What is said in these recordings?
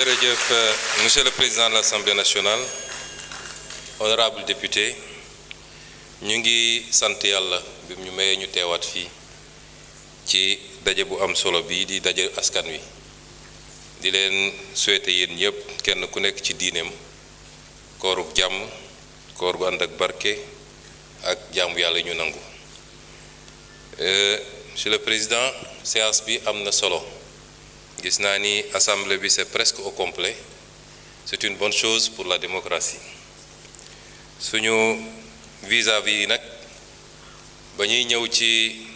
jërëjëf monsieur le président de l'Assemblée nationale honorable député ñu ngi sant yàlla bi ñu mayee ñu teewaat fii ci daje bu am solo bi di daje askan wi di leen souhaiter yéen ñëpp kenn ku nekk ci diineem kooruk jàmm koor gu ànd ak barke ak jàmm yàlla ñu nangu monsieur le président séance bi am na solo gis naa ni assemblée bi c'est presque au complet c'est une bonne chose pour la démocratie suñu vis-à-vis yi nag ba ñuy ñëw ci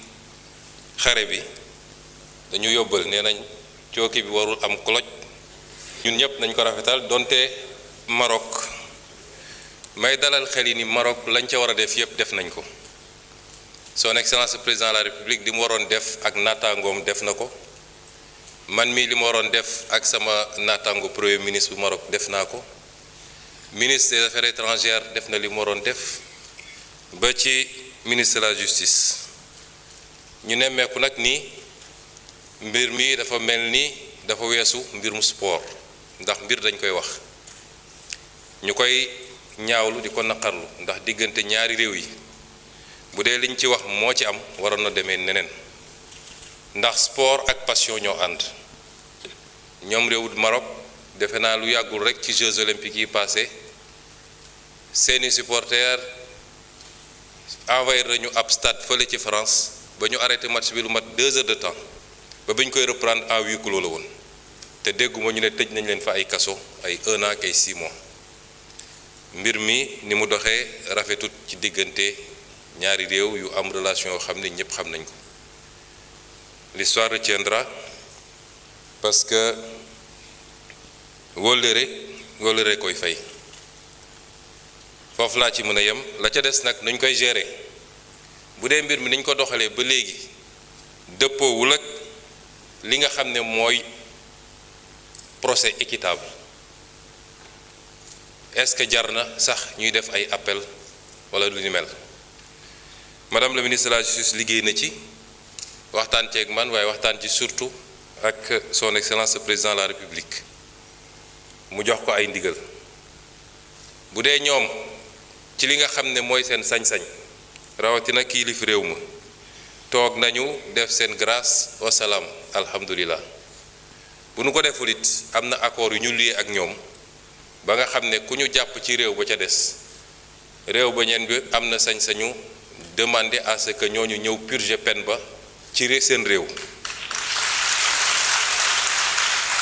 xare bi dañu yóbbal nee nañ cooki bi warul am cloche ñun ñëpp nañ ko rafetal donte Maroc may dalal xel yi ni Maroc lañ ca war a def yëpp def nañ ko son excellence président de la république li mu waroon def ak naataangoom def na ko man mii li ma waroon def ak sama naataango premier ministre bu Maroc def naa ko ministre des affaires étrangères def na li mu waroon def ba ci ministre de la justice ñu nemmeeku nag ni mbir mi dafa mel ni dafa weesu mbirum sport ndax mbir dañ koy wax ñu koy ñaawlu di ko naqarlu ndax diggante ñaari réew yi bu dee liñ ci wax moo ci am waroon na demee neneen ndax sport ak passion ñoo ànd ñoom réewu Maroc defe naa lu yàggul rek ci Jeux olympiques yi passé seeni supporters envahir nañu ab stade fële ci France ba ñu arrêté match bi lu mat 2 heures de temps ba bi ñu koy reprendre en huis clos la woon te dégguma ñu ne tëj nañ leen fa ay kaso ay 1 an ak ay 6 mois mbir mi ni mu doxee rafetut ci diggante ñaari réew yu am relation yoo xam ne ñëpp xam nañ ko. L'histoire retiendra parce que wóllëre koy fay foofu laa ci mën a yem la ca des nag nuñ koy gérer bu dee mbir mi niñ ko doxalee ba léegi dëppoowul ak li nga xam ne mooy procès équitable est-ce que jar na sax ñuy def ay appel wala lu ni mel madame la ministre de la justice liggéey na ci waxtaan ceeg man waaye waxtaan ci surtout ak son excellence le président de la république mu jox ko ay ndigal bu dee ñoom ci li nga xam ne mooy seen sañ-sañ rawatina kilif réew ma toog nañu def seen grâce wa salaam alhamdulilah bu nu ko deful it am na accord yu ñu lié ak ñoom ba nga xam ne ku ñu jàpp ci réew ba ca des réew ba ñeen bi am na sañ-sañu demander à ce que ñooñu ñëw purger peine ba ci seen réew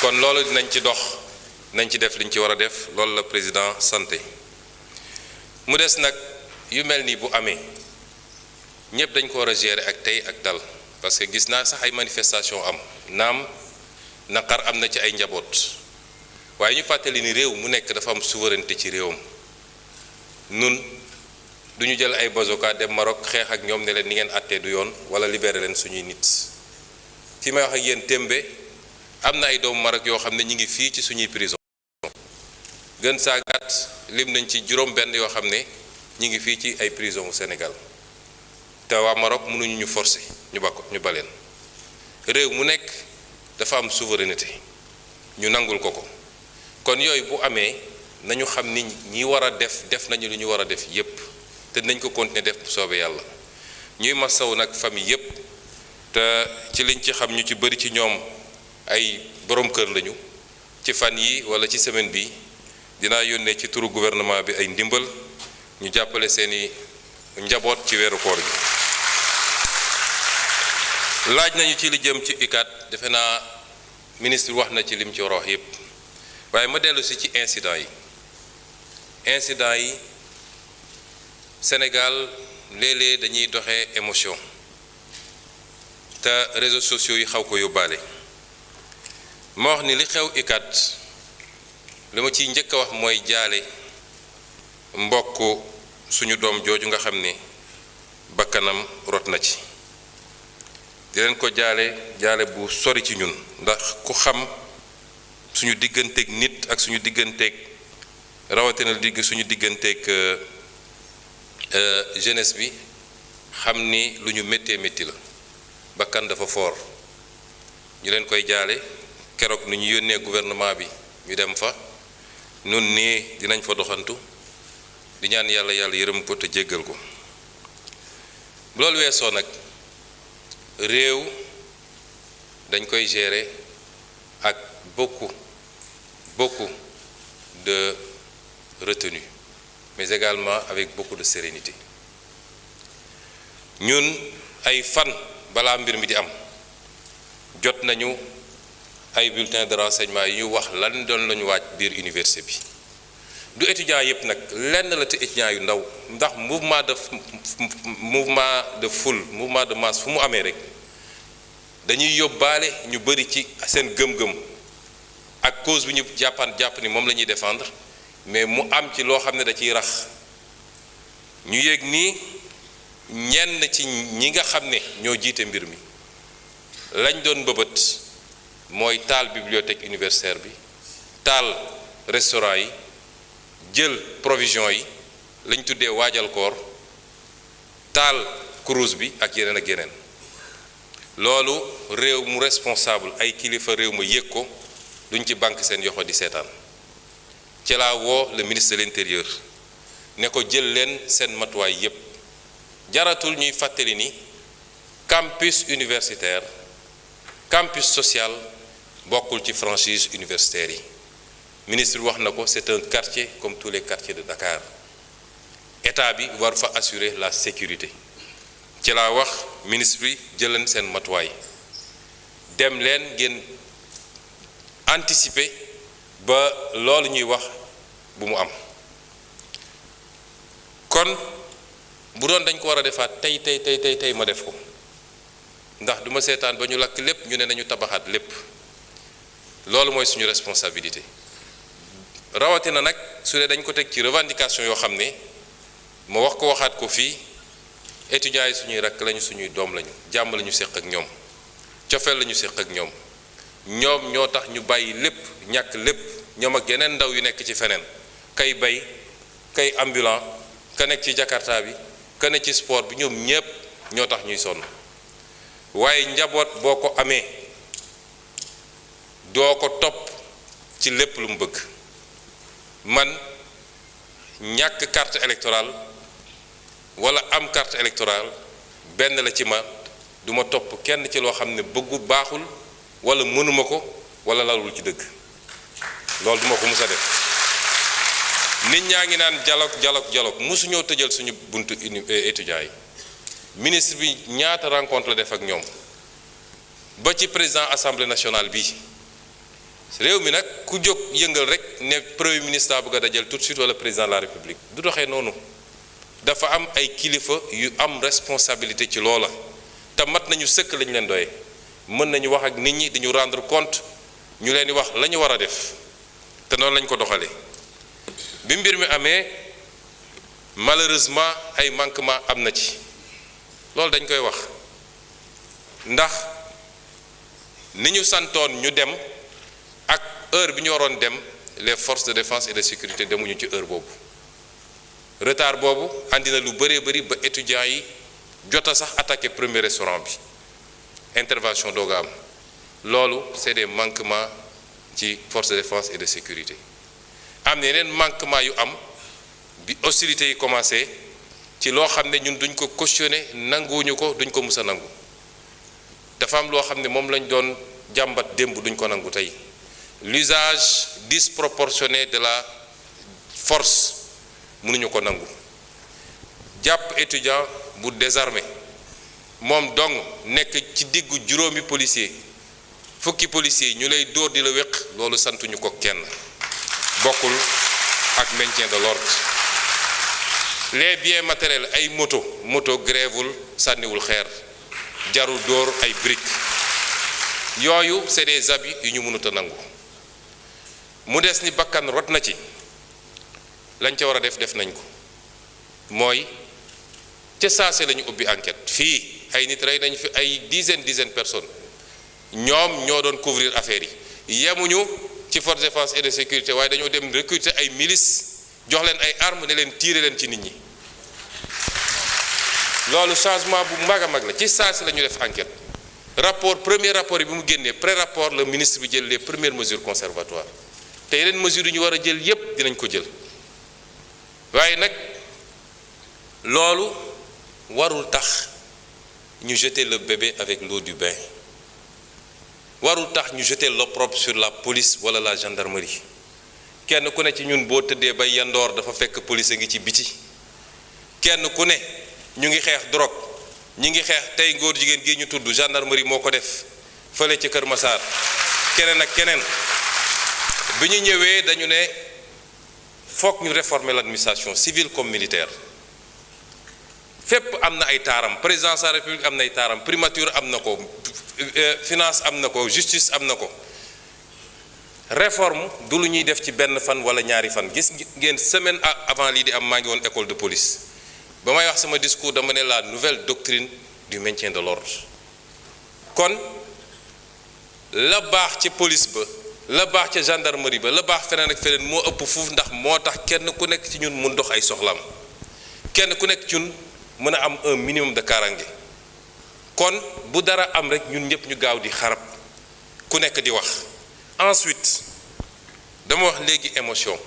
kon loolu dinañ ci dox nañ ci def liñ ci war a def loolu la président santé mu des nag yu mel nii bu amee ñëpp dañ ko war a gérer ak tey ak dal parce que gis naa sax ay manifestation am naam naqar am na ci ay njaboot waaye ñu fàttali ni réew mu nekk dafa am souveraineté ci réewam nun du ñu jël ay bazooka dem Maroc xeex ak ñoom ne leen ni ngeen àttee du yoon wala libéré leen suñuy nit fi may wax ak yéen témbe am na ay doomu Maroc yoo xam ne ñi ngi fii ci suñuy prison gën saa gàtt lim nañ ci juróom benn yoo xam ne ñi ngi fii ci ay prison au Sénégal te waa Maroc mënuñu ñu forcer ñu baleen réew mu nekk dafa am souveraineté ñu nangul ko ko kon yooyu bu amee nañu xam ni ñi war a def nañu lu ñu war a def yépp te nañ ko continuer def bu soobee yàlla ñuy masaw nag famille yépp te ci liñ ci xam ñu ci bari ci ñoom ay borom kër lañu ci fan yi wala ci semaine bi dinaa yónnee ci turu gouvernement bi ay ndimbal ñu jàppale seeni njaboot ci weeru koor gi laaj nañu ci li jëm ci UCAD defe naa ministre wax na ci lim ci war a wax yépp waaye ma dellu si ci incident yi Sénégal léeg-léeg dañuy doxee émotion te réseaux sociaux yi xaw ko yóbbaale ma wax ni li xew UCAD li ma ciy njëkk a wax mooy jaale mbokk suñu doom jooju nga xam ne bakkanam rot na ci di leen ko jaale bu sori ci ñun ndax ku xam suñu digganteeg nit ak suñu digganteeg rawatina suñu digganteeg jeunesse bi xam ni lu ñu méttee métti la bakkan dafa foor ñu leen koy jaale keroog ni ñu yónnee gouvernement bi ñu dem fa nun nii dinañ fa doxantu di ñaan yàlla yërëm ko te jéggal ko. loolu weesoo nag réew dañ koy gérer ak beaucoup de retenue, mais également avec beaucoup de sérénité. ñun ay fan balaa mbir mi di am jot nañu ay bulletins de renseignement yi ñu wax lan doon lañu waaj biir université bi du étudiants yëpp nag lenn la te étudiants yu ndaw ndax mouvement de foule mouvement de masse fu mu amee rek dañuy yóbbaale ñu bëri ci seen gëm-gëm ak cause bi ñu jàpp ni moom la ñuy défendre, mais mu am ci loo xam ne da ciy rax ñu yëg nii ñenn ci ñi nga xam ne ñoo jiite mbir mi lañ doon bëbët mooy taal bibliothèque universitaire bi taal restaurant yi jël provision yi lañ tuddee waajal koor taal kurus bi ak yeneen ak yeneen. loolu réew mu responsable ay kilifa réew ma yëg ko duñ ci banque seen yoxo di seetaan ci laa woo le ministre de l'intérieur ne ko jël leen seen matuwaay yépp jaratul ñuy fàttali ni campus universitaire campus social bokkul ci franchise universitaire yi. ministre bi wax na ko, c'est un quartier comme tous les quartiers de Dakar. État bi war fa assurer la sécurité ci laa wax ministre bi jëleen seen matuwaay dem leen ngeen anticiper ba loolu ñuy wax bu mu am. kon bu doon dañ ko war a defaat tey ma def ko ndax duma seetaan ba ñu lakk lépp ñu ne nañu tabaxaat lépp. loolu mooy suñu responsabilité rawatina nag su dee dañ ko teg ci revendication yoo xam ne ma wax ko waxaat ko fii étudiants yi suñuy rakk lañu, suñuy doom lañu, jàmm lañu séq ak ñoom, cofeel lañu séq ak ñoom ñoo tax ñu bàyyi lépp ñàkk lépp ñoom ak yeneen ndaw yu nekk ci feneen kay bay kay ambulant ka nekk ci Jakarta bi ka nekk ci sport bi ñoom ñépp ñoo tax ñuy sonn. waaye njaboot boo ko amee doo ko topp ci lépp lu mu bëgg. man ñàkk carte électorale wala am carte électorale benn la ci ma duma topp kenn ci loo xam ne bëggu baaxul wala mënuma ko wala lalul ci dëgg loolu duma ko mus a def. nit ñaa ngi naan dialogue musuñoo tëjal suñu buntu étudiants yi. ministre bi ñaata rencontre la def ak ñoom ba ci président assemblée nationale bi réew mi nag ku jóg yëngal rek ne premier ministre bëgg a dajal tout de suite wala président de la république du doxee noonu. dafa am ay kilifa yu am responsabilité ci loola te mat nañu sëkk lañ leen doyee mën nañu wax ak nit ñi di ñu rendre compte ñu leen di wax la ñu war a def te noonu lañ ko doxalee. bi mbir mi amee malheureusement ay manquement am na ci loolu dañ koy wax ndax ni ñu santoon ñu dem ak heure bi ñu waroon dem les forces de défense et de sécurité demuñu ci heure boobu. retard boobu andi na lu bëree bëri ba étudiants yi jota sax attaqué premier restaurant bi intervention dooga am loolu c'est des manquements ci forces de défense et de sécurité. am na yeneen manquement yu am bi hostilités yi commencé ci loo xam ne ñun duñ ko cautionné nanguwuñu ko duñ ko mus a nangu. dafa am loo xam ne moom lañ doon jàmbat démb duñ ko nangu tey l'usage disproportionné de la force. mënuñu ko nangu jàpp étudiant bu désarmé moom dong nekk ci diggu juróomi policier fukki policier ñu lay dóor di la wéq loolu santuñu ko kenn bokkul ak maintien de l'ordre. les biens matériels ay moto grèvewul sànniwul xeer jarul dóor ay briques yooyu c'est des habits yu ñu mënut a nangu. mu des ni bakkan rot na ci. lañ ca war a def nañ ko mooy ca saase la ñu ubbi enquête fii ay nit rey nañ fi ay dizaine personnes ñoom ñoo doon couvrir affaire yi yemuñu ci force de défense et de sécurité waaye dañoo dem recruter ay milices jox leen ay armes ne leen tirer leen ci nit ñi loolu changement bu mag a mag la ci saase la ñu def enquête. premier rapport yi bi mu génnee pré-rapport le ministre bi jël les premières mesures conservatoires te yeneen mesures yu ñu war a jël yépp dinañ ko jël waaye nag loolu warul tax ñu jeter le bébé avec l'eau du bain warul tax ñu jeter l'opprobre sur la police wala la gendarmerie kenn ku ne ci ñun boo tëddee bay yandoor dafa fekk police a ngi ci biti kenn ku ne ñu ngi xeex drogue ñi ngi xeex tey ngóor jigéen gi ñu tudd gendarmerie moo ko def fële ci Kër Massar keneen ak keneen bi ñu ñëwee dañu ne foog ñu réformer l'administration civile comme militaire fépp am na ay taaram présidence de la République am na ay taaram primature am na ko finance am na ko justice am na ko réforme du lu ñuy def ci benn fan wala ñaari fan gis ngeen semaine avant lii di am maa ngi woon école de police ba may wax sama discours dama ne la nouvelle doctrine du maintien de l'ordre kon la baax ci police ba la baax ca gendarmerie ba la baax feneen ak feneen moo ëpp fuuf ndax moo tax kenn ku nekk ci ñun mun dox ay soxlaam kenn ku nekk ci ñun mën a am un minimum de kaaraange kon bu dara am rek ñun ñëpp ñu gaaw di xarab ku nekk di wax ensuite dama wax léegi émotion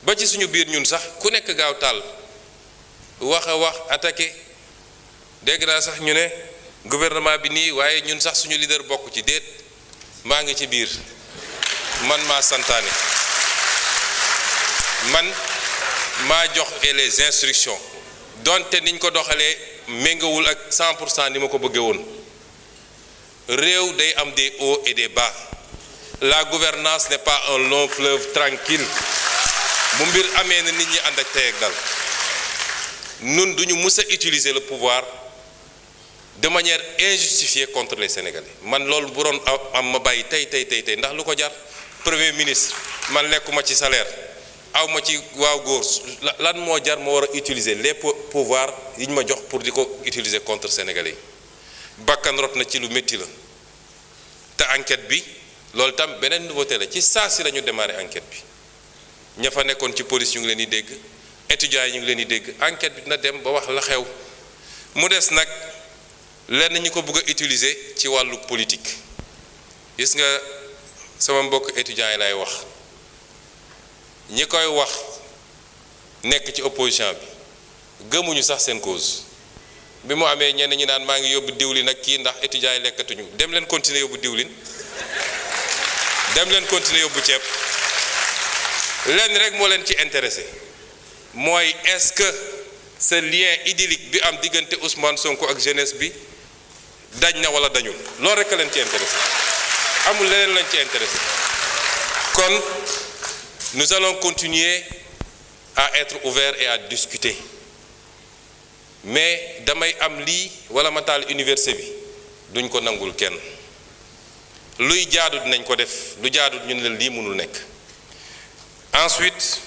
ba ci suñu biir ñun sax ku nekk gaaw taal wax a wax attaqué dégg naa sax ñu ne gouvernement bi nii waaye ñun sax suñu leader bokk ci déet maa ngi ci biir man maa santaane man maa jox les instructions donte niñ ko doxalee méngawul ak 100% ni ma ko bëggee woon réew day am des hauts et des bas la gouvernance n'est pas un long fleuve tranquille bu mbir amee na nit ñi ànd ak tey ak dal nun duñu mus a utiliser le pouvoir de manière injustifiée contre les Sénégalais man loolu bu doon am ma bàyyi tey ndax lu ko jar premier ministre man lekkuma ci salaire aw ma ci waaw góor lan moo jar ma war a utiliser les pouvoirs yi ñu ma jox pour di ko utiliser contre Sénégalais yi bakkan rot na ci lu métti la te enquête bi loolu tam beneen nouveauté la ci saa si la ñu démarrer enquête bi ña fa nekkoon ci police ñu ngi leen di dégg étudiants yi ñu ngi leen di dégg enquête bi dina dem ba wax la xew mu des nag lenn ñi ko bëgg a utiliser ci wàllu politique gis nga sama mbokk étudiants yi lay wax ñi koy wax nekk ci opposition bi gëmuñu sax seen cause bi mu amee ñenn ñi naan maa ngi yóbbu diwlin ak kii ndax étudiants yi lekkatuñu dem leen continuer yóbbu diwlin dem leen continuer yóbbu ceeb lenn rek moo leen ci intéressé mooy est-ce que ce lien idyllique bi am diggante Ousmane Sonko ak jeunesse bi dañ na wala dañul loolu rek leen ci intéressé amul leneen lañ ci intéressé kon nous allons continuer à être ouverts et à discuter mais damay am lii wala ma taal université bi duñ ko nangul kenn luy jaadu dinañ ko def lu jaadu ñu ne lii mënul nekk ensuite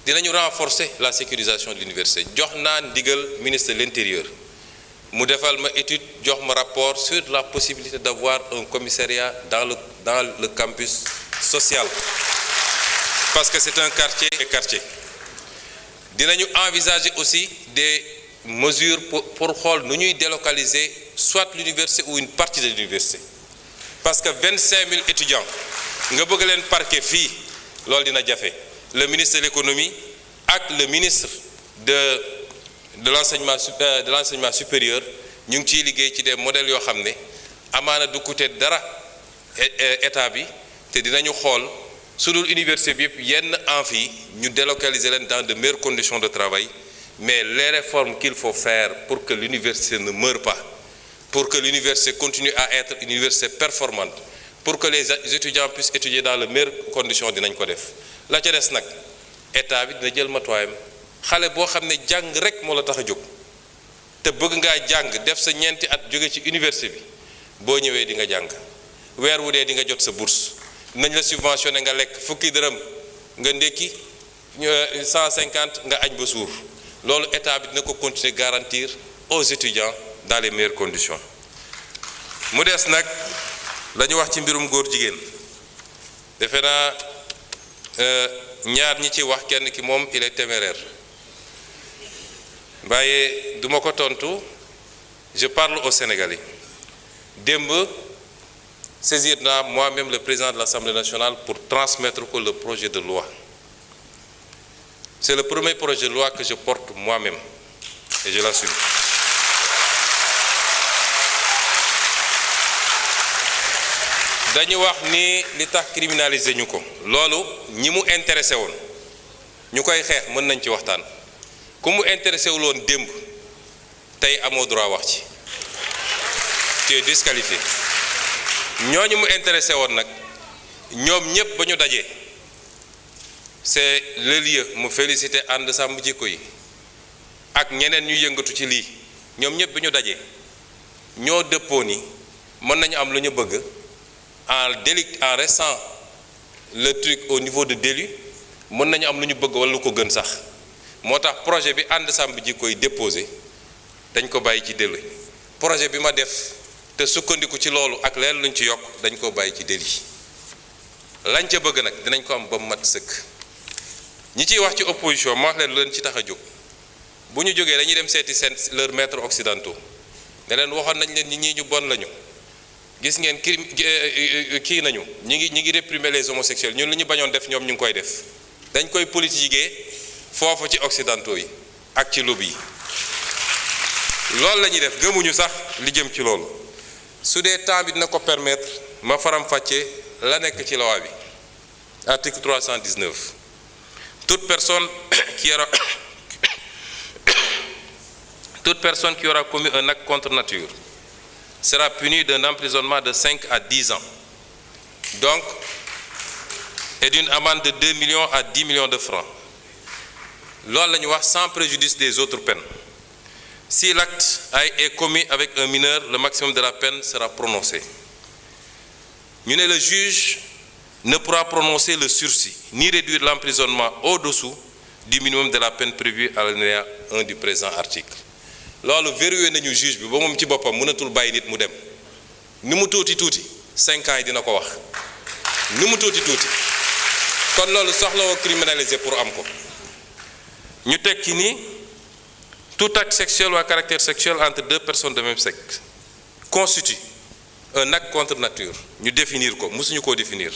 dinañu renforcer la sécurisation de l'université jox naa ndigal ministre de l'Intérieur mu defal ma étude jox ma rapport sur la possibilité d'avoir un commissariat dans le campus social parce que c'est un quartier et quartier dinañu envisager aussi des mesures pour xool nu ñuy délocaliser soit l'université ou une partie de l'université parce que 25 000 étudiants nga bëgg leen parquer fii loolu dina jafe le ministre de l'économie ak le ministre de l'enseignement supérieur ñu ngi ciy liggéey ci des modèles yoo xam ne amaana du coûter dara état bi te dinañu xool su dul université bi yëpp yenn amphi ñu délocaliser leen dans de meilleures conditions de travail mais les réformes qu'il faut faire pour que l'université ne meure pas pour que l'université continue à être une université performante pour que les étudiants puissent étudier dans les meilleures conditions dinañ ko def la ca des nag état bi dina jël matuwaayam xale boo xam ne jàng rek moo la tax a jóg te bëgg ngaa jàng def sa ñeenti at jóge ci université bi boo ñëwee di nga jàng weer wu dee di nga jot sa bourse nañ la subventionné nga lekk fukki dërëm nga ndékki 150 nga añ ba suur loolu état bi dina ko continuer garantir aux étudiants dans les meilleures conditions mu des nag la ñu wax ci mbirum góor jigéen defe naa ñaar ñi ci wax kenn ki moom il est téméraire waaye duma ko tontu je parle aux Sénégalais démb saisir moi-même le président de l'Assemblée nationale pour transmettre le projet de loi. C'est le premier projet de loi que je porte moi-même et je l'assume. dañu wax ni li tax criminaliser ñu ko loolu ñi mu intéressé woon ñu koy xeex mën nañ ci waxtaan ku mu intéressé wul woon démb tey amoo droit wax ci tu es disqualifié ñooñu mu intéressé woon nag ñoom ñëpp ba ñu dajee c'est le lieu mu féliciter ànd sàmm jikko yi ak ñeneen ñu yëngatu ci lii ñoom ñëpp ba ñu dajee ñoo dëppoo ni mën nañu am lu ñu bëgg en restant le truc au niveau de délit mën nañu am lu ñu bëgg wala lu ko gën sax moo tax projet bi ànd sàmm jikko yi déposé dañ ko bàyyi ci délit projet bi ma def te sukkandiku ci loolu ak leen luñ ci yokk dañ ko bàyyi ci délit lañ ca bëgg nag dinañ ko am ba mat sëkk ñi ciy wax ci opposition ma wax leen lu leen ci tax a jóg bu ñu jógee dañuy dem seeti seen leurs maîtres occidentaux ne leen waxoon nañ leen ñi ñu bon lañu gis ngeen kii nañu ñi ngi réprimer les homosexuels ñun lu ñu bañoon def ñoom ñu ngi koy def dañ koy politiquer foofu ci occidentaux yi ak ci lobby yi loolu la ñuy def gëmuñu sax li jëm ci loolu su dee temps bi dina ko permettre ma faram-fàccee la nekk ci loi bi article 319 toute personne qui aura commis un acte contre nature sera punie d'un emprisonnement de 5 à 10 ans, donc, et d'une amende de 2 millions à 10 millions de francs. Loolu la ñu wax sans préjudice des autres peines. Si l'acte est commis avec un mineur, le maximum de la peine sera prononcé. Ñu ne le juge ne pourra prononcer le sursis, ni réduire l'emprisonnement au-dessous du minimum de la peine prévue à l'alinéa 1 du présent article. loolu verrouillé nañu juge bi ba moom ci boppam mënatul bàyyi nit mu dem ni mu tuuti 5 ans yi dina ko wax ni mu tuuti kon loolu soxlawoo criminaliser pour am ko ñu teg ci ni tout acte sexuel ou à caractère sexuel entre deux personnes de même sexe constitue un acte contre nature ñu définir ko mësuñu koo définir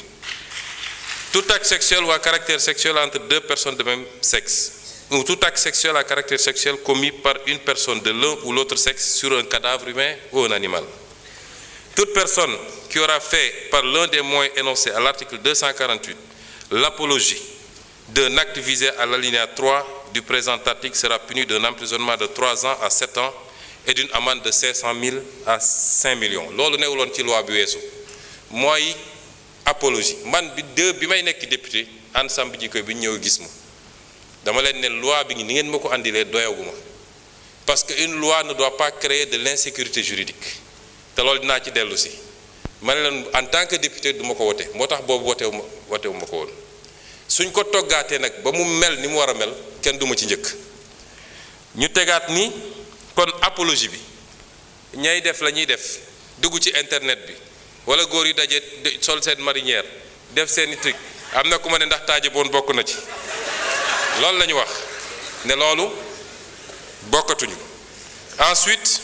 tout acte sexuel ou à caractère sexuel entre deux personnes de même sexe ou tout acte sexuel à caractère sexuel commis par une personne de l'un ou l'autre sexe sur un cadavre humain ou un animal. Toute personne qui aura fait par l'un des moyens énoncés à l'article 248 l'apologie d'un acte visé à l'alinéa 3 du présent article sera punie d'un emprisonnement de 3 ans à 7 ans et d'une amende de 500 000 à 5 millions. loolu newuloon ci loi bi weesu mooy apologie man bi may nekk député ensemble ji koy bi ñëw gis ma dama leen ne loi bi ni ngeen ma ko andilee doyaguma parce que une loi ne doit pas créer de l'insécurité juridique te loolu dinaa ci dellu si ma ne leen en tant que député du ma ko wote moo tax boobu wotewu ma ko woon suñ ko toggaatee nag ba mu mel ni mu war a mel kenn du ma ci njëkk ñu tegaat ni kon apologie bi ñay def la ñuy def dugg ci internet bi wala góor yi daje sol seen marinière def seeni truc am na ku ma ne ndax taaje boon bokk na ci loolu la ñu wax ne loolu bokkatuñu ensuite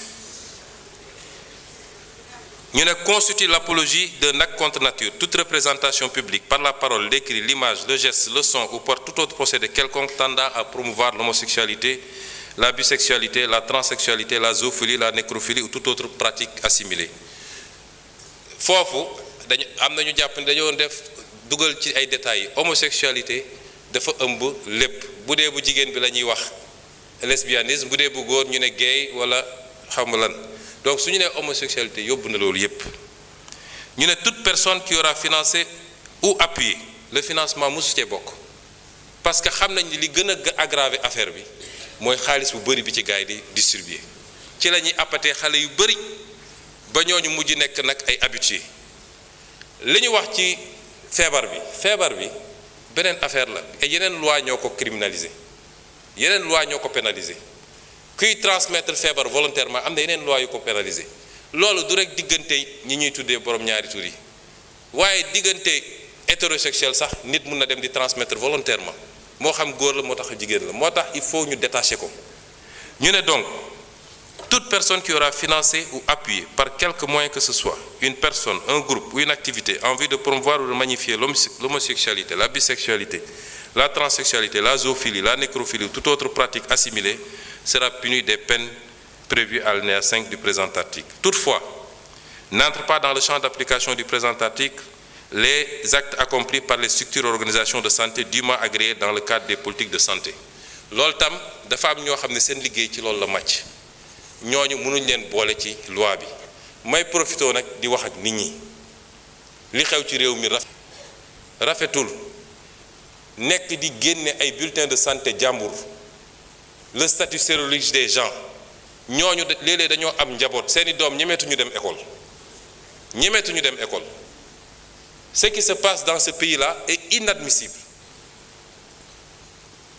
ñu ne constitue l'apologie d'un acte contre nature toute représentation publique par la parole, l'écrit, l'image, le geste, le son ou par tout autre procédé quelconque tendant à promouvoir l'homosexualité, la bisexualité, la transsexualité, la zoophilie, la nécrophilie ou toute autre pratique assimilée. foofu dañu am na ñu jàpp ne dañoo def dugal ci ay détails homosexualité dafa ëmb lépp bu dee bu jigéen bi la ñuy wax lesbianisme bu dee bu góor ñu ne gay wala xam lan donc su ñu nee homosexualité yóbbu na loolu yépp ñu ne toute personne qui aura financé ou appuyé le financement mosu cee bokk parce que xam nañ ni li gën a aggraver affaire bi mooy xaalis bu bëri bi ci gars yi di distribuer ci la ñuy appatee xale yu bëri ba ñooñu mujj nekk nag ay habitués li ñu wax ci feebar bi beneen affaire la et yeneen loi ñoo ko criminaliser yeneen loi ñoo ko pénaliser kuy transmettre feebar volontairement am na yeneen loi yu ko pénaliser loolu du rek diggante ñi ñuy tuddee borom ñaari tur yi waaye diggante hétérosexuel sax nit mun na dem di transmettre volontairement moo xam góor la moo tax jigéen la moo tax il faut ñu détacher ko ñu ne donc toute personne qui aura financé ou appuyé par quelque moyen que ce soit une personne, un groupe ou une activité en vue de promouvoir ou de magnifier l'homosexualité, la bisexualité, la transsexualité, la zoophilie, la nécrophilie ou toute autre pratique assimilée sera punie des peines prévues à l'alinéa 5 du présent article. Toutefois, n'entre pas dans le champ d'application du présent article les actes accomplis par les structures et organisations de santé dûment agréées dans le cadre des politiques de santé. loolu tam dafa am ñoo xam ne seen liggéey ci loolu la màcc ñooñu mënuñ leen boole ci loi bi may profité nag di wax ak nit ñi li xew ci réew mi rafetul nekk di génne ay bulletins de santé jàmbur le statut sérologique des gens ñooñu léeg-léeg dañoo am njaboot seeni doom ñemeetuñu dem école ce qui se passe dans ce pays-là est inadmissible.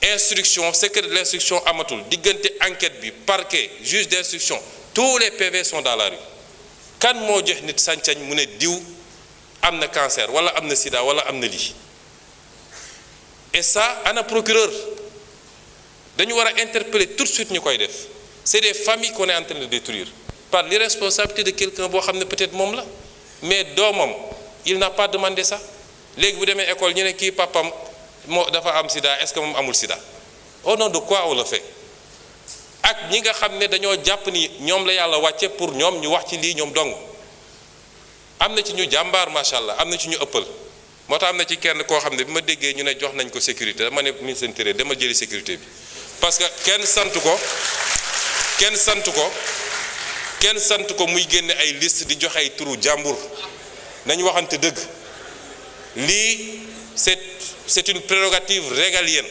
Instruction, secret de l'instruction amatul diggante enquête bi parquet juge d'instruction tous les PV sont dans la rue kan moo jox nit sañ-sañ mu ne diw am na cancer wala am na sida wala am na lii et ça ana procureur dañu war a interpeller tout de suite ñu koy def c'est des familles qu'on est en train de détruire par l'irresponsabilité de quelqu'un boo xam ne peut-être moom la mais doomam il n'a pas demandé ça léegi bu demee école ñu ne kii papam moo dafa am sida est-ce que moom amul sida au nom de quoi on le fait ak ñi nga xam ne dañoo jàpp ni ñoom la yàlla wàcce pour ñoom ñu wax ci lii ñoom dong am na ci ñu jàmbaar macha allah am na ci ñu ëppal moo tax am na ci kenn koo xam ne bi ma déggee ñu ne jox nañ ko sécurité dama ne ministre de l'Intérieur dama jëli sécurité bi parce que kenn sant ko muy génne ay liste di joxe ay turu jàmbur nañu waxante dëgg lii c'est une prérogative régalienne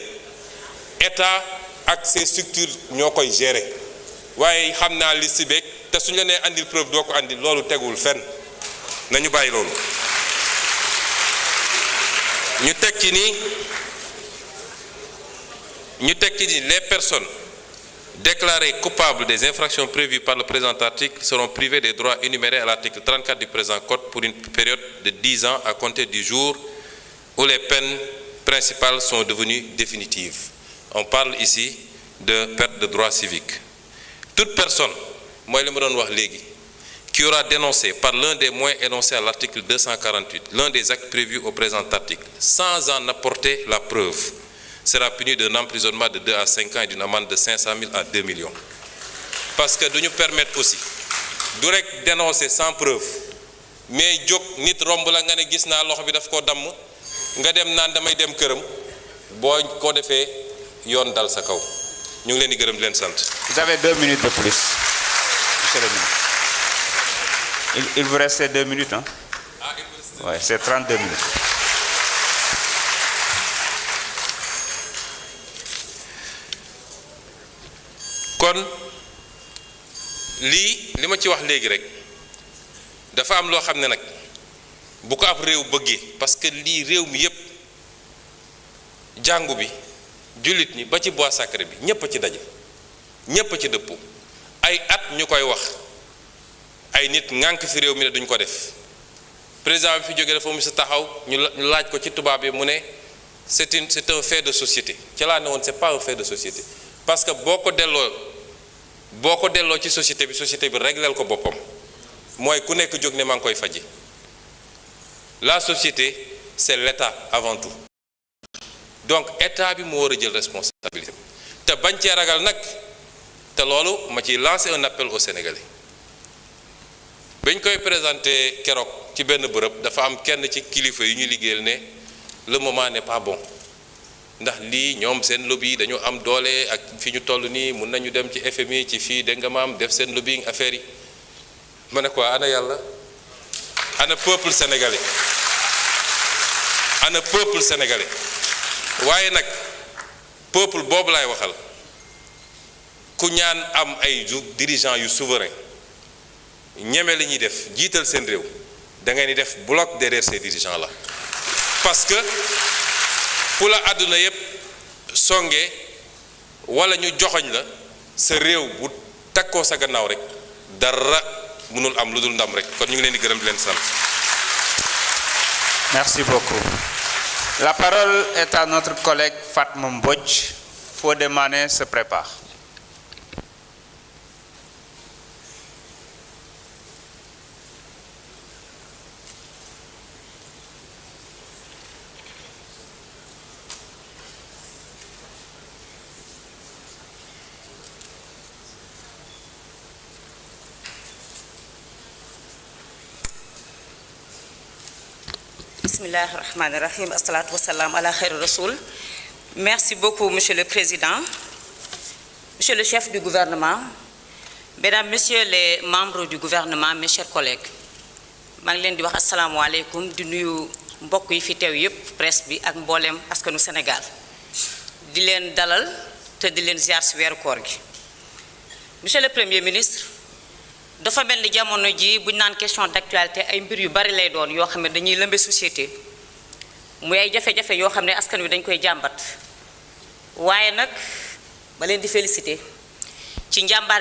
état ak ses structures ñoo koy gérer waaye xam naa liste beeg te suñu la nee andil preuve doo ko andil loolu tegul fenn nañu bàyyi loolu ñu teg ci ni les personnes déclarées coupables des infractions prévues par le présent article seront privées des droits énumérés à l'article 34 du présent code pour une période de 10 ans à compter du jour où les peines principales sont devenues définitives. On parle ici de perte de droits civiques. Toute personne, moi je me donne wax léegi, qui aura dénoncé par l'un des moyens énoncés à l'article 248 l'un des actes prévus au présent article sans en apporter la preuve sera puni d'un emprisonnement de 2 à 5 ans et d'une amende de 500 000 à 2 millions. Parce que nous permettre aussi du rek dénoncer sans preuve mais jóg nit romb la nga ne gis naa loxo bi daf koo damm nga dem naan damay dem këram boo ko defee yoon dal sa kaw ñu ngi leen di gërëm di leen sant. Vous avez 2 minutes de plus, monsieur le ministre. Il vous reste 2 minutes, hein? Ah, il vous reste 2 Ouais, c'est 32 minutes. kon lii li ma ci wax léegi rek dafa am loo xam ne nag bu ko ab réew bëggee parce que lii réew mi yépp jàngu bi jullit ñi ba ci bois sacré bi ñépp a ci daje ñépp a ci dëppoo ay at ñu koy wax ay nit ŋànk fi réew mi ne duñ ko def président bi fi jógee dafa mu sa taxaw ñu laaj ko ci tubaab bi mu ne c'est un fait de société ci laa ne woon c'est pas un fait de société parce que boo ko delloo ci société bi régleel ko boppam mooy ku nekk jóg ne maa ngi koy faji la société c'est l'État avant tout donc État bi moo war a jël responsabilité te bañ cee ragal nag te loolu ma ciy lancer un appel aux Sénégalais bañ koy présenter keroog ci benn bërëb dafa am kenn ci kilifa yu ñu liggéeyal ne le moment n'est pas bon ndax lii ñoom seen lobby dañu am doole ak fi ñu toll nii mun nañu dem ci FMI ci fii dégg nga maam def seen lobbying affaire yi ma ne quoi ana yàlla ana peuple sénégalais waaye nag peuple boobu laay waxal ku ñaan am ay dirigeants yu souverain ñeme li ñuy def jiital seen réew da ngay ni def bloc derrière ces dirigeants là parce que fu la àdduna yépp songe wala ñu joxoñ la sa réew bu takkoo sa gannaaw rek dara mënul am lu dul ndam rek kon ñu ngi leen di gërëm di leen sant. Merci beaucoup. La parole est à notre collègue Fatma Mbodj. Fodé Mané se prépare. Bismillahir Rahmanir Rahim. Assalatu wassalam ala khair rasoul. Merci beaucoup, Monsieur le Président, Monsieur le chef du gouvernement, Mesdames, Messieurs les membres du gouvernement, mes chers collègues. maa ngi leen di wax asalaamaaleykum di nuyu mbokk yi fi teew yépp presse bi ak mboolem askanu Sénégal di leen dalal te di leen ziar ci weeru koor gi. Monsieur le Premier ministre, dafa mel ni jamono ji buñ naan question d'actualité ay mbir yu bari lay doon yoo xam ne dañuy lëmbe société muy ay jafe-jafe yoo xam ne askan wi dañ koy jàmbat waaye nag ba leen di féliciter ci njàmbaar